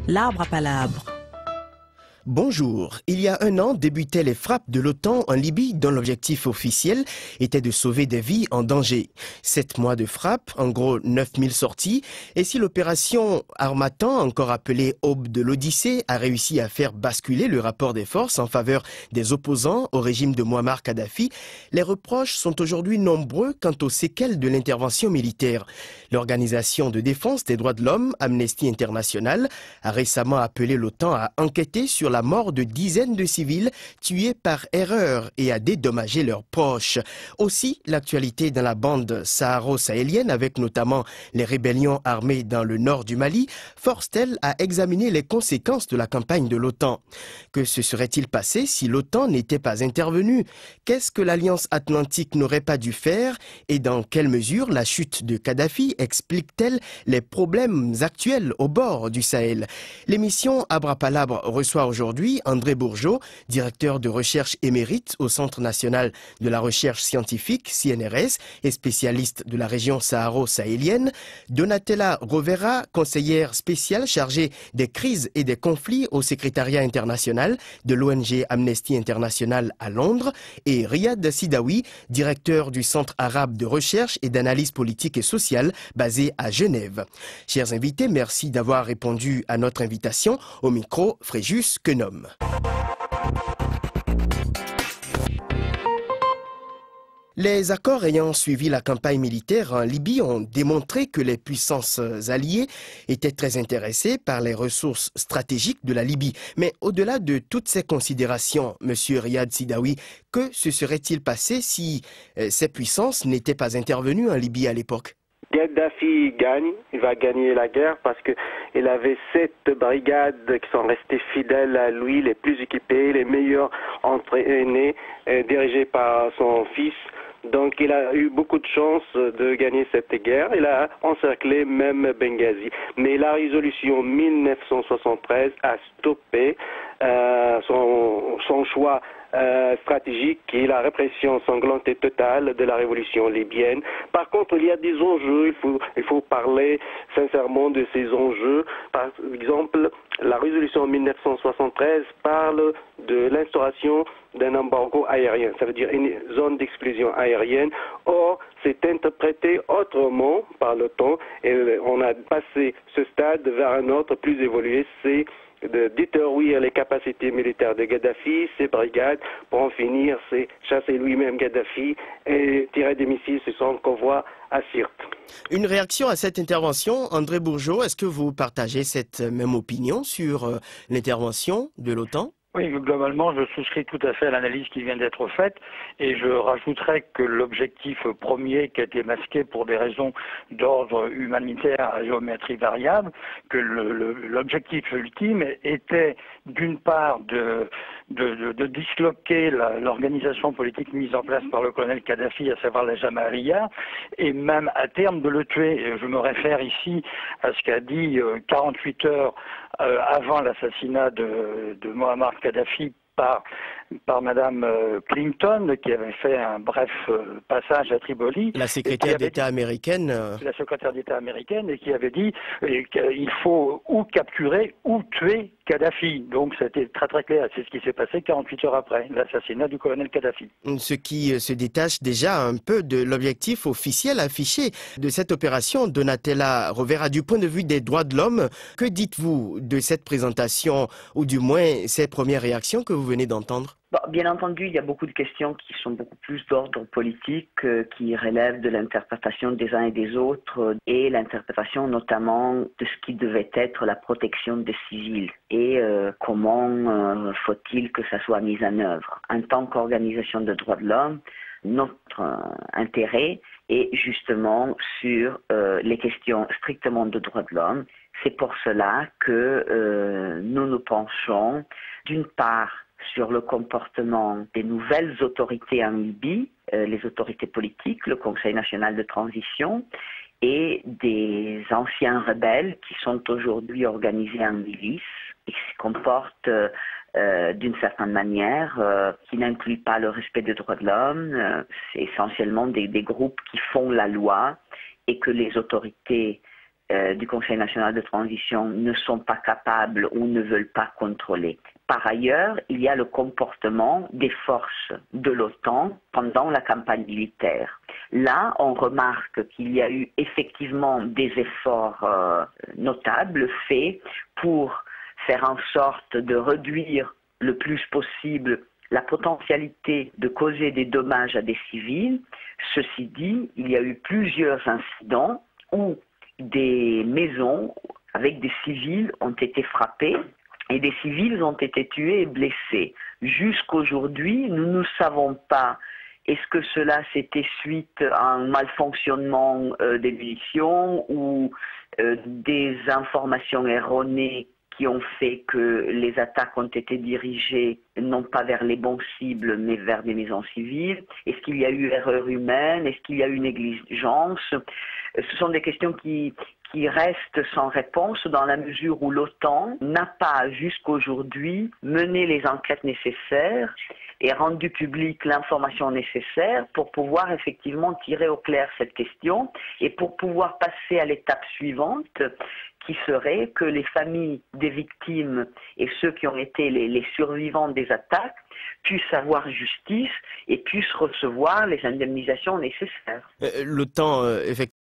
L'arbre à palabres. Bonjour. Il y a un an débutaient les frappes de l'OTAN en Libye dont l'objectif officiel était de sauver des vies en danger. 7 mois de frappes, en gros 9000 sorties, et si l'opération Harmattan, encore appelée Aube de l'Odyssée, a réussi à faire basculer le rapport des forces en faveur des opposants au régime de Mouammar Kadhafi, les reproches sont aujourd'hui nombreux quant aux séquelles de l'intervention militaire. L'Organisation de défense des droits de l'homme, Amnesty International, a récemment appelé l'OTAN à enquêter sur la mort de dizaines de civils tués par erreur et à dédommager leurs proches. Aussi, l'actualité dans la bande saharo-sahélienne, avec notamment les rébellions armées dans le nord du Mali, force-t-elle à examiner les conséquences de la campagne de l'OTAN. Que se serait-il passé si l'OTAN n'était pas intervenue? Qu'est-ce que l'Alliance Atlantique n'aurait pas dû faire? Et dans quelle mesure la chute de Kadhafi explique-t-elle les problèmes actuels au bord du Sahel? L'émission Abrapalabre reçoit aujourd'hui André Bourgeot, directeur de recherche émérite au Centre national de la recherche scientifique, CNRS, et spécialiste de la région saharo-sahélienne, Donatella Rovera, conseillère spéciale chargée des crises et des conflits au secrétariat international de l'ONG Amnesty International à Londres, et Riyad Sidawi, directeur du Centre arabe de recherche et d'analyse politique et sociale basé à Genève. Chers invités, merci d'avoir répondu à notre invitation. Au micro, Fréjus Quenom. Les accords ayant suivi la campagne militaire en Libye ont démontré que les puissances alliées étaient très intéressées par les ressources stratégiques de la Libye. Mais au-delà de toutes ces considérations, M. Riyad Sidawi, que se serait-il passé si ces puissances n'étaient pas intervenues en Libye à l'époque? Kadhafi gagne, il va gagner la guerre parce qu'il avait 7 brigades qui sont restées fidèles à lui, les plus équipées, les meilleurs entraînés, dirigées par son fils. Donc il a eu beaucoup de chance de gagner cette guerre. Il a encerclé même Benghazi. Mais la résolution 1973 a stoppé son choix stratégique qui est la répression sanglante et totale de la révolution libyenne. Par contre, il y a des enjeux, il faut parler sincèrement de ces enjeux. Par exemple, la résolution 1973 parle de l'instauration d'un embargo aérien, ça veut dire une zone d'exclusion aérienne. Or, c'est interprété autrement par l'OTAN et on a passé ce stade vers un autre plus évolué, c'est de détruire les capacités militaires de Kadhafi, ses brigades, pour en finir, c'est chasser lui-même Kadhafi et tirer des missiles sur son convoi à Sirte. Une réaction à cette intervention, André Bourgeot, est-ce que vous partagez cette même opinion sur l'intervention de l'OTAN? Oui, globalement, je souscris tout à fait à l'analyse qui vient d'être faite et je rajouterais que l'objectif premier qui a été masqué pour des raisons d'ordre humanitaire à géométrie variable, que l'objectif ultime était d'une part de disloquer l'organisation politique mise en place par le colonel Kadhafi, à savoir la Jamaïa, et même à terme de le tuer. Je me réfère ici à ce qu'a dit 48 heures avant l'assassinat de Mouammar Kadhafi par Madame Clinton, qui avait fait un bref passage à Tripoli. La secrétaire d'État américaine. La secrétaire d'État américaine, et qui avait dit qu'il faut ou capturer ou tuer Kadhafi. Donc c'était très très clair. C'est ce qui s'est passé 48 heures après l'assassinat du colonel Kadhafi. Ce qui se détache déjà un peu de l'objectif officiel affiché de cette opération. Donatella Rovera, du point de vue des droits de l'homme, que dites-vous de cette présentation, ou du moins ces premières réactions que vous venez d'entendre? Bien entendu, il y a beaucoup de questions qui sont beaucoup plus d'ordre politique, qui relèvent de l'interprétation des uns et des autres, et l'interprétation notamment de ce qui devait être la protection des civils, et comment faut-il que ça soit mis en œuvre. En tant qu'organisation de droits de l'homme, notre intérêt est justement sur les questions strictement de droits de l'homme. C'est pour cela que nous penchons d'une part sur le comportement des nouvelles autorités en Libye, les autorités politiques, le Conseil national de transition, et des anciens rebelles qui sont aujourd'hui organisés en milice et qui se comportent d'une certaine manière, qui n'inclut pas le respect des droits de l'homme. C'est essentiellement des groupes qui font la loi et que les autorités du Conseil national de transition ne sont pas capables ou ne veulent pas contrôler. Par ailleurs, il y a le comportement des forces de l'OTAN pendant la campagne militaire. Là, on remarque qu'il y a eu effectivement des efforts notables faits pour faire en sorte de réduire le plus possible la potentialité de causer des dommages à des civils. Ceci dit, il y a eu plusieurs incidents où des maisons avec des civils ont été frappées et des civils ont été tués et blessés. Jusqu'aujourd'hui, nous ne savons pas est-ce que cela c'était suite à un malfonctionnement des munitions ou des informations erronées qui ont fait que les attaques ont été dirigées non pas vers les bons cibles, mais vers des maisons civiles? Est-ce qu'il y a eu erreur humaine? Est-ce qu'il y a eu négligence? Ce sont des questions qui restent sans réponse dans la mesure où l'OTAN n'a pas jusqu'aujourd'hui mené les enquêtes nécessaires et rendu publique l'information nécessaire pour pouvoir effectivement tirer au clair cette question et pour pouvoir passer à l'étape suivante qui serait que les familles des victimes et ceux qui ont été les survivants des attaques puissent avoir justice et puissent recevoir les indemnisations nécessaires. L'OTAN, effectivement,